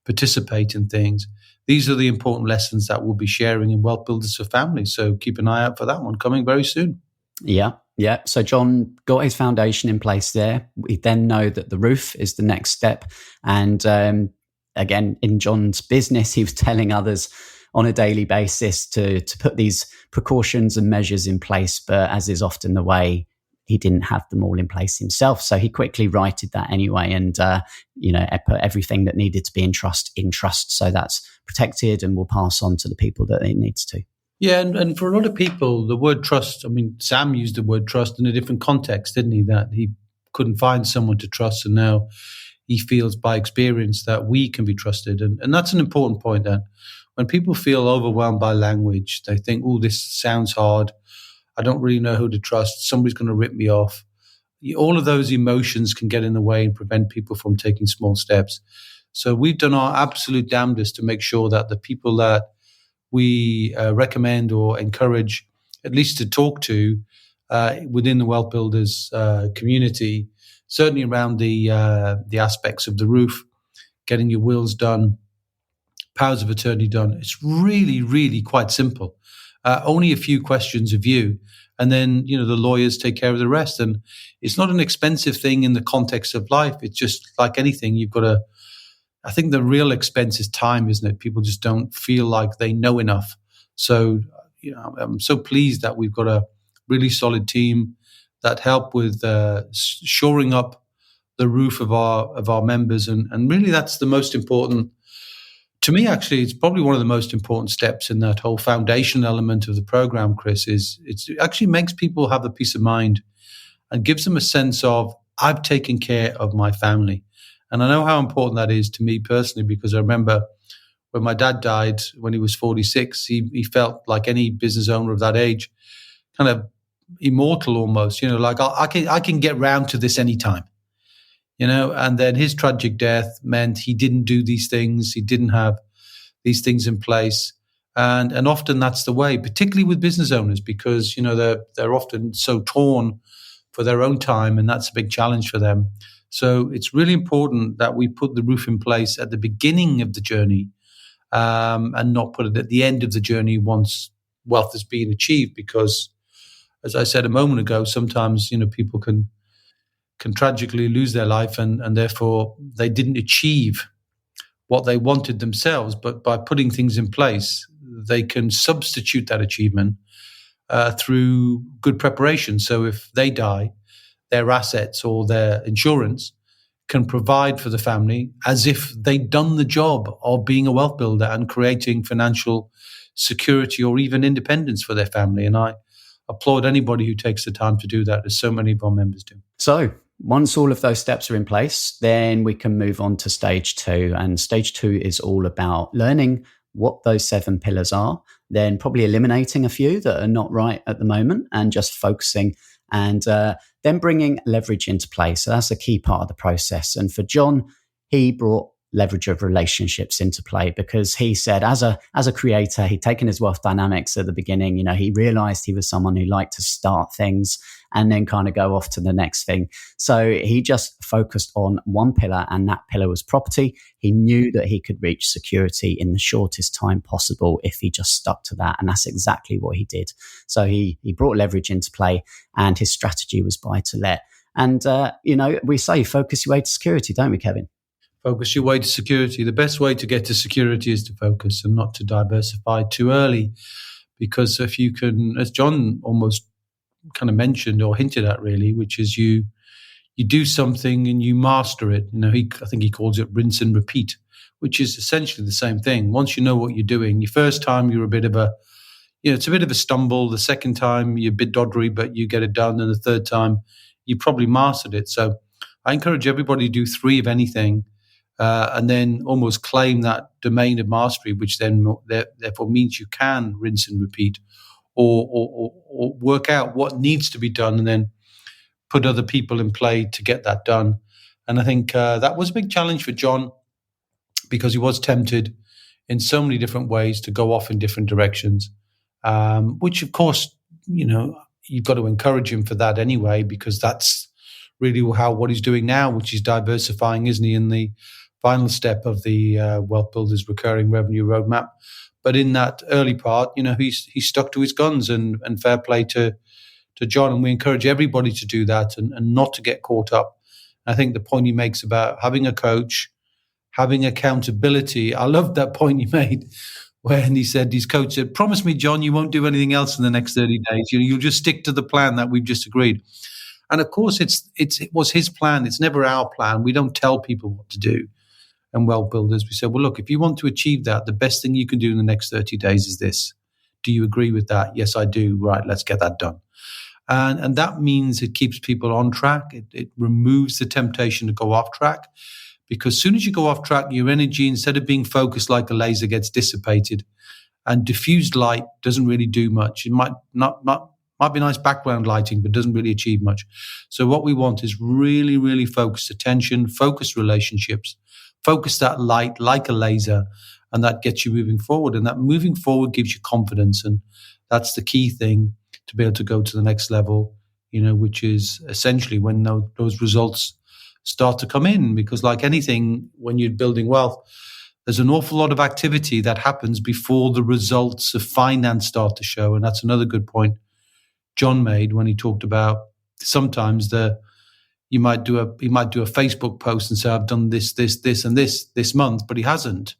participate in things. These are the important lessons that we'll be sharing in Wealth Builders for Families. So keep an eye out for that one coming very soon. Yeah. So John got his foundation in place there. We then know that the roof is the next step. And again, in John's business, he was telling others on a daily basis to put these precautions and measures in place. But as is often the way, he didn't have them all in place himself. So he quickly righted that anyway and, put everything that needed to be in trust. So that's protected and will pass on to the people that it needs to. Yeah, and for a lot of people, the word trust, I mean, Sam used the word trust in a different context, didn't he? That he couldn't find someone to trust, and now he feels by experience that we can be trusted. And that's an important point, that when people feel overwhelmed by language, they think, oh, this sounds hard. I don't really know who to trust. Somebody's going to rip me off. All of those emotions can get in the way and prevent people from taking small steps. So we've done our absolute damnedest to make sure that the people that we recommend or encourage, at least to talk to within the Wealth Builders community, certainly around the aspects of the roof, getting your wills done, powers of attorney done. It's really, really quite simple. Only a few questions of you, and then the lawyers take care of the rest. And it's not an expensive thing in the context of life. It's just like anything. You've got to. I think the real expense is time, isn't it? People just don't feel like they know enough. So, I'm so pleased that we've got a really solid team that help with shoring up the roof of our members, and really that's the most important. To me, actually, it's probably one of the most important steps in that whole foundation element of the program, Chris, is it actually makes people have a peace of mind and gives them a sense of, I've taken care of my family. And I know how important that is to me personally, because I remember when my dad died when he was 46, he felt like any business owner of that age, kind of immortal almost, like I can get round to this anytime. And then his tragic death meant he didn't do these things. He didn't have these things in place. And often that's the way, particularly with business owners, because, they're often so torn for their own time, and that's a big challenge for them. So it's really important that we put the roof in place at the beginning of the journey and not put it at the end of the journey once wealth has been achieved, because, as I said a moment ago, sometimes, people can tragically lose their life and therefore they didn't achieve what they wanted themselves. But by putting things in place, they can substitute that achievement through good preparation. So if they die, their assets or their insurance can provide for the family as if they'd done the job of being a wealth builder and creating financial security or even independence for their family. And I applaud anybody who takes the time to do that, as so many of our members do. So once all of those steps are in place, then we can move on to stage 2. And stage 2 is all about learning what those 7 pillars are, then probably eliminating a few that are not right at the moment and just focusing and then bringing leverage into play. So that's a key part of the process. And for Jon, he brought leverage of relationships into play, because he said, as a creator, he'd taken his wealth dynamics at the beginning. He realized he was someone who liked to start things and then kind of go off to the next thing. So he just focused on one pillar, and that pillar was property. He knew that he could reach security in the shortest time possible if he just stuck to that. And that's exactly what he did. So he brought leverage into play, and his strategy was buy to let. And, we say focus your way to security, don't we, Kevin? Focus your way to security. The best way to get to security is to focus and not to diversify too early. Because if you can, as Jon almost kind of mentioned or hinted at really, which is you do something and you master it. I think he calls it rinse and repeat, which is essentially the same thing. Once you know what you're doing, your first time you're it's a bit of a stumble. The second time you're a bit doddery, but you get it done. And the third time you probably mastered it. So I encourage everybody to do 3 of anything. And then almost claim that domain of mastery, which then therefore means you can rinse and repeat, or work out what needs to be done and then put other people in play to get that done. And I think that was a big challenge for Jon, because he was tempted in so many different ways to go off in different directions, which of course, you've got to encourage him for that anyway, because that's really what he's doing now, which is diversifying, isn't he, in the final step of the Wealth Builders recurring revenue roadmap. But in that early part, he stuck to his guns, and fair play to Jon. And we encourage everybody to do that and not to get caught up. I think the point he makes about having a coach, having accountability, I love that point he made when he said, his coach said, "Promise me, Jon, you won't do anything else in the next 30 days. You'll just stick to the plan that we've just agreed." And of course, it was his plan. It's never our plan. We don't tell people what to do. And Wealth Builders, we said, well, look, if you want to achieve that, the best thing you can do in the next 30 days is this. Do you agree with that? Yes, I do. Right, let's get that done. And that means it keeps people on track. It removes the temptation to go off track, because as soon as you go off track, your energy, instead of being focused like a laser, gets dissipated. And diffused light doesn't really do much. It might be nice background lighting, but doesn't really achieve much. So what we want is really, really focused attention, focused relationships, focus that light like a laser, and that gets you moving forward. And that moving forward gives you confidence. And that's the key thing to be able to go to the next level, which is essentially when those results start to come in. Because like anything, when you're building wealth, there's an awful lot of activity that happens before the results of finance start to show. And that's another good point Jon made when he talked about sometimes he might do a Facebook post and say, "I've done this, and this month," but he hasn't.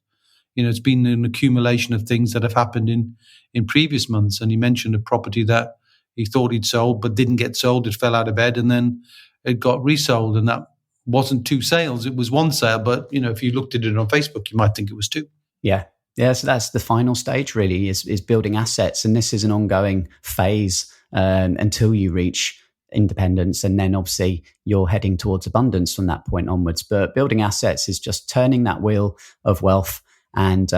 It's been an accumulation of things that have happened in previous months. And he mentioned a property that he thought he'd sold but didn't get sold. It fell out of bed, and then it got resold, and that wasn't 2 sales; it was 1 sale. But if you looked at it on Facebook, you might think it was 2. Yeah. So that's the final stage, really, is building assets, and this is an ongoing phase until you reach independence, and then obviously you're heading towards abundance from that point onwards. But building assets is just turning that wheel of wealth and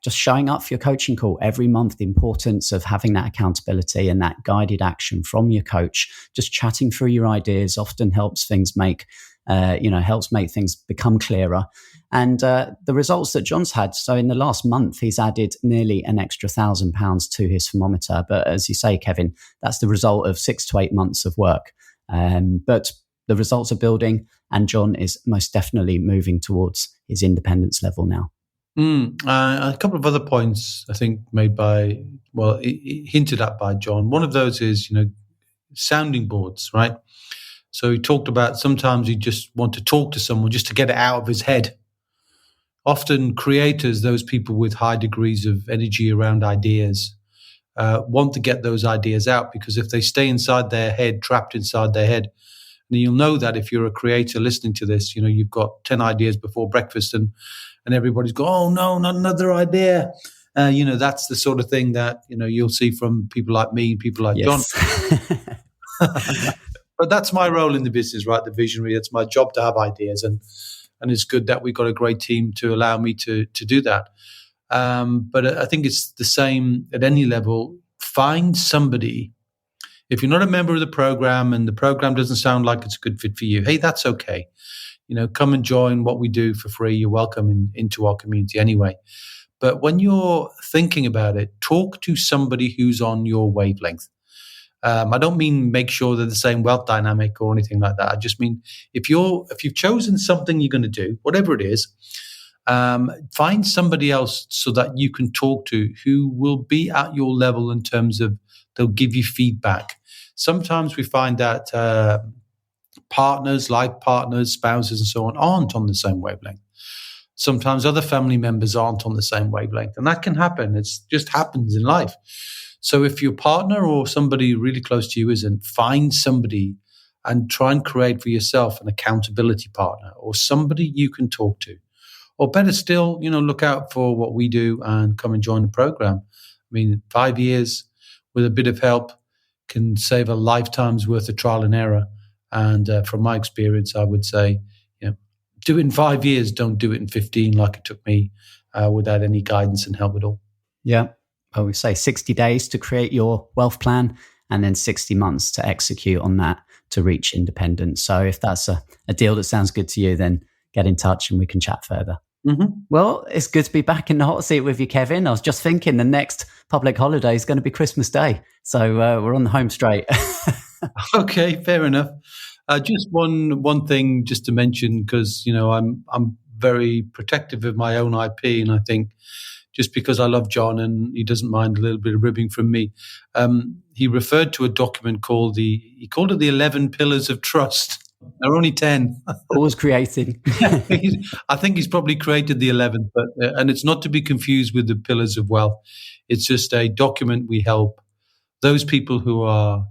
just showing up for your coaching call every month. The importance of having that accountability and that guided action from your coach, just chatting through your ideas often helps things helps make things become clearer. And the results that Jon's had, so in the last month, he's added nearly an extra £1,000 to his thermometer. But as you say, Kevin, that's the result of 6 to 8 months of work. But the results are building, and Jon is most definitely moving towards his independence level now. A couple of other points I think made hinted at by Jon. One of those is, sounding boards, right? So he talked about sometimes you just want to talk to someone just to get it out of his head. Often creators, those people with high degrees of energy around ideas, want to get those ideas out, because if they stay inside their head, trapped inside their head, and you'll know that if you're a creator listening to this, you've got 10 ideas before breakfast and everybody's go, "Oh no, not another idea." That's the sort of thing that, you'll see from people like me, people like Jon. But that's my role in the business, right? The visionary. It's my job to have ideas, and it's good that we've got a great team to allow me to do that. But I think it's the same at any level. Find somebody If you're not a member of the program and the program doesn't sound like it's a good fit for you, hey, that's okay. Come and join what we do for free. You're welcome into our community anyway. But when you're thinking about it, talk to somebody who's on your wavelength. I don't mean make sure they're the same wealth dynamic or anything like that. I just mean if you've chosen something you're going to do, whatever it is, find somebody else so that you can talk to who will be at your level in terms of they'll give you feedback. Sometimes we find that partners, life partners, spouses, and so on aren't on the same wavelength. Sometimes other family members aren't on the same wavelength, and that can happen. It just happens in life. So if your partner or somebody really close to you isn't, find somebody and try and create for yourself an accountability partner or somebody you can talk to. Or better still, look out for what we do and come and join the program. 5 years with a bit of help can save a lifetime's worth of trial and error. And from my experience, I would say, do it in 5 years. Don't do it in 15 like it took me without any guidance and help at all. Yeah. Well, we say 60 days to create your wealth plan and then 60 months to execute on that to reach independence. So if that's a deal that sounds good to you, then get in touch and we can chat further. Mm-hmm. Well, it's good to be back in the hot seat with you, Kevin. I was just thinking the next public holiday is going to be Christmas Day. So we're on the home straight. Okay, fair enough. Just one thing just to mention, because I'm very protective of my own IP, and I think just because I love Jon and he doesn't mind a little bit of ribbing from me, he referred to a document called he called it the 11 Pillars of Trust. There are only 10. Always creating. I think he's probably created the 11th, but and it's not to be confused with the Pillars of Wealth. It's just a document we help those people who are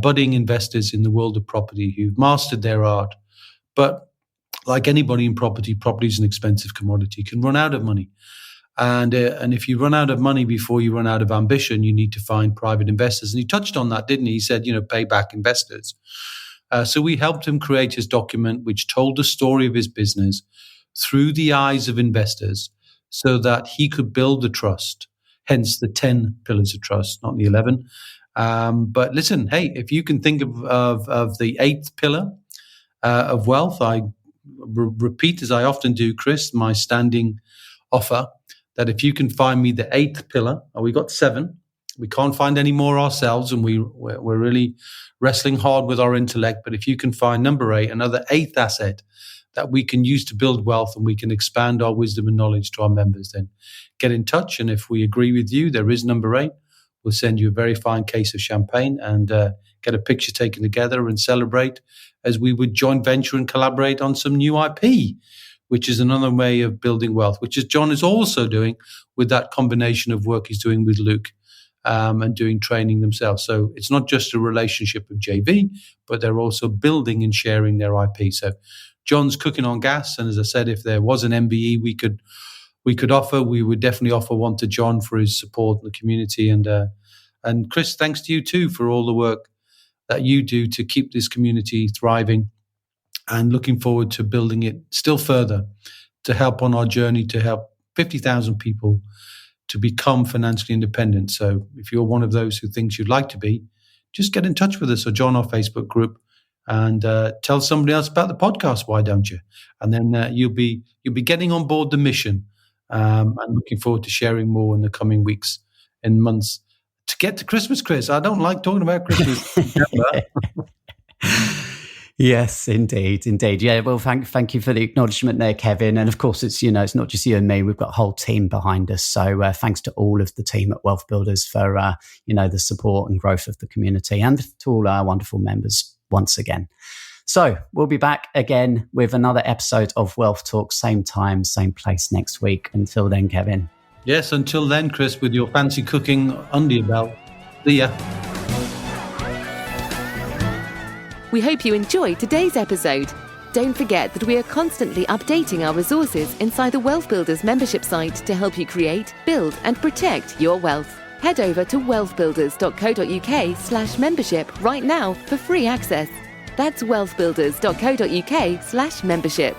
budding investors in the world of property who've mastered their art. But like anybody in property is an expensive commodity. You can run out of money. And if you run out of money before you run out of ambition, you need to find private investors. And he touched on that, didn't he? He said, pay back investors. So we helped him create his document, which told the story of his business through the eyes of investors so that he could build the trust, hence the 10 pillars of trust, not the 11. But listen, hey, if you can think of the 8th pillar of wealth, I repeat, as I often do, Chris, my standing offer that if you can find me the 8th pillar, we got 7, we can't find any more ourselves, and we're really wrestling hard with our intellect. But if you can find number 8, another 8th asset that we can use to build wealth and we can expand our wisdom and knowledge to our members, then get in touch. And if we agree with you, there is number 8. We'll send you a very fine case of champagne and get a picture taken together and celebrate as we would joint venture and collaborate on some new IP, which is another way of building wealth, which is Jon is also doing with that combination of work he's doing with Luke and doing training themselves. So it's not just a relationship with JV, but they're also building and sharing their IP. So Jon's cooking on gas. And as I said, if there was an MBE we could offer, we would definitely offer one to Jon for his support in the community. And Chris, thanks to you too for all the work that you do to keep this community thriving, and looking forward to building it still further to help on our journey to help 50,000 people to become financially independent. So if you're one of those who thinks you'd like to be, just get in touch with us or join our Facebook group and tell somebody else about the podcast. Why don't you? And then you'll be getting on board the mission. And looking forward to sharing more in the coming weeks and months to get to Christmas, Chris. I don't like talking about Christmas. Yes, indeed. Yeah, well, thank you for the acknowledgement there, Kevin. And of course, it's not just you and me. We've got a whole team behind us. So thanks to all of the team at Wealth Builders for the support and growth of the community, and to all our wonderful members once again. So we'll be back again with another episode of Wealth Talk, same time, same place next week. Until then, Kevin. Yes, until then, Chris, with your fancy cooking under your belt. See ya. We hope you enjoyed today's episode. Don't forget that we are constantly updating our resources inside the Wealth Builders membership site to help you create, build, and protect your wealth. Head over to wealthbuilders.co.uk/membership right now for free access. That's wealthbuilders.co.uk/membership.